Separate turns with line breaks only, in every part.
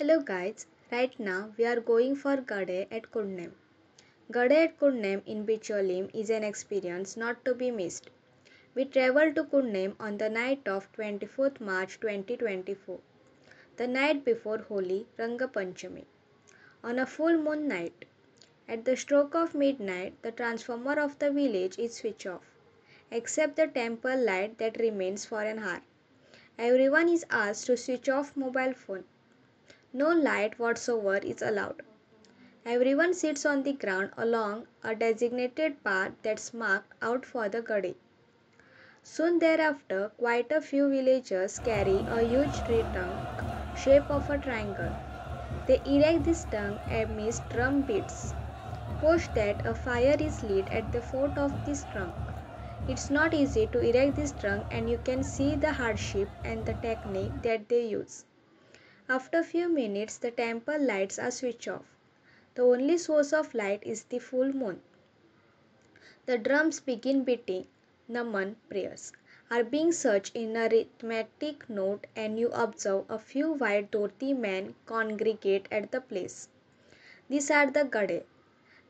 Hello guys, right now we are going for GADE at Cudnem. GADE at Cudnem in Bicholim is an experience not to be missed. We travelled to Cudnem on the night of 24th March 2024, the night before Holi Ranga Panchami. On a full moon night, at the stroke of midnight, the transformer of the village is switched off, except the temple light that remains for an hour. Everyone is asked to switch off mobile phone. No light whatsoever is allowed. Everyone sits on the ground along a designated path that's marked out for the gade. Soon thereafter, quite a few villagers carry a huge tree trunk, shape of a triangle. They erect this trunk amidst drum beats. Post that, a fire is lit at the foot of this trunk. It's not easy to erect this trunk, and you can see the hardship and the technique that they use. After a few minutes, the temple lights are switched off. The only source of light is the full moon. The drums begin beating. Naman prayers are being searched in a rhythmic note, and you observe a few white dhoti men congregate at the place. These are the gade.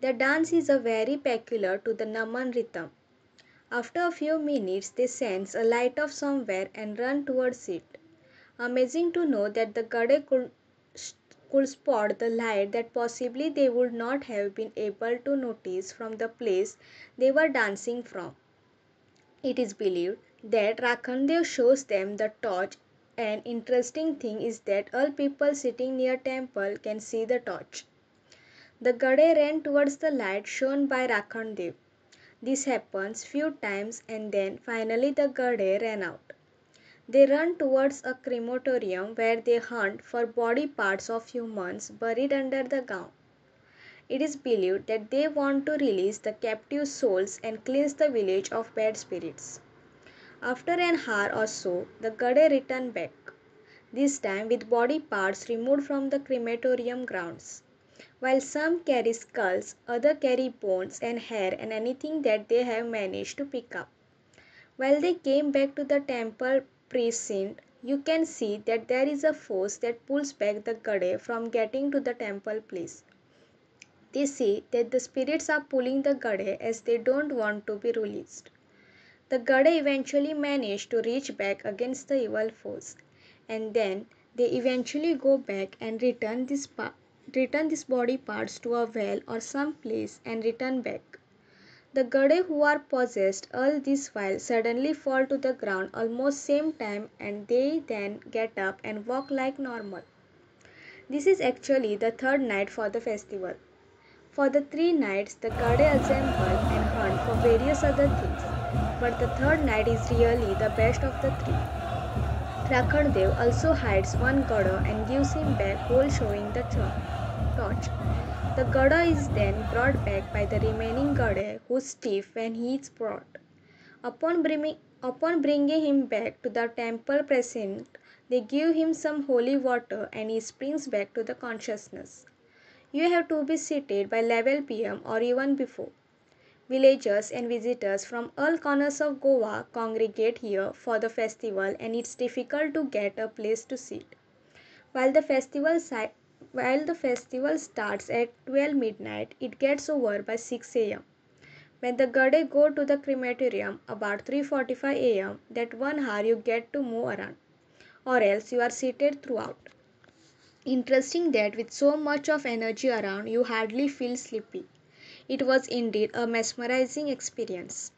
Their dance is a very peculiar to the Naman rhythm. After a few minutes, they sense a light of somewhere and run towards it. Amazing to know that the gade could spot the light that possibly they would not have been able to notice from the place they were dancing from. It is believed that Rakhandev shows them the torch. An interesting thing is that all people sitting near temple can see the torch. The gade ran towards the light shown by Rakhandev. This happens few times and then finally the gade ran out. They run towards a crematorium where they hunt for body parts of humans buried under the ground. It is believed that they want to release the captive souls and cleanse the village of bad spirits. After an hour or so, the gade return back, this time with body parts removed from the crematorium grounds. While some carry skulls, others carry bones and hair and anything that they have managed to pick up. While they came back to the temple precinct, you can see that there is a force that pulls back the gade from getting to the temple place. They say that the spirits are pulling the gade as they don't want to be released. The gade eventually manage to reach back against the evil force, and then they eventually go back and return these body parts to a well or some place and return back. The gade who are possessed all this while suddenly fall to the ground almost same time, and they then get up and walk like normal. This is actually the third night for the festival. For the 3 nights the gade assemble and hunt for various other things, but the third night is really the best of the three. Rakhandev also hides one gade and gives him back whole showing the torch. The gade is then brought back by the remaining gade who is stiff when he is brought. Upon bringing him back to the temple precinct, they give him some holy water and he springs back to the consciousness. You have to be seated by 11 p.m. or even before. Villagers and visitors from all corners of Goa congregate here for the festival, and it's difficult to get a place to sit. While the festival starts at 12 midnight, it gets over by 6 a.m. When the gade go to the crematorium about 3:45 a.m., that 1 hour you get to move around, or else you are seated throughout. Interesting that with so much of energy around, you hardly feel sleepy. It was indeed a mesmerizing experience.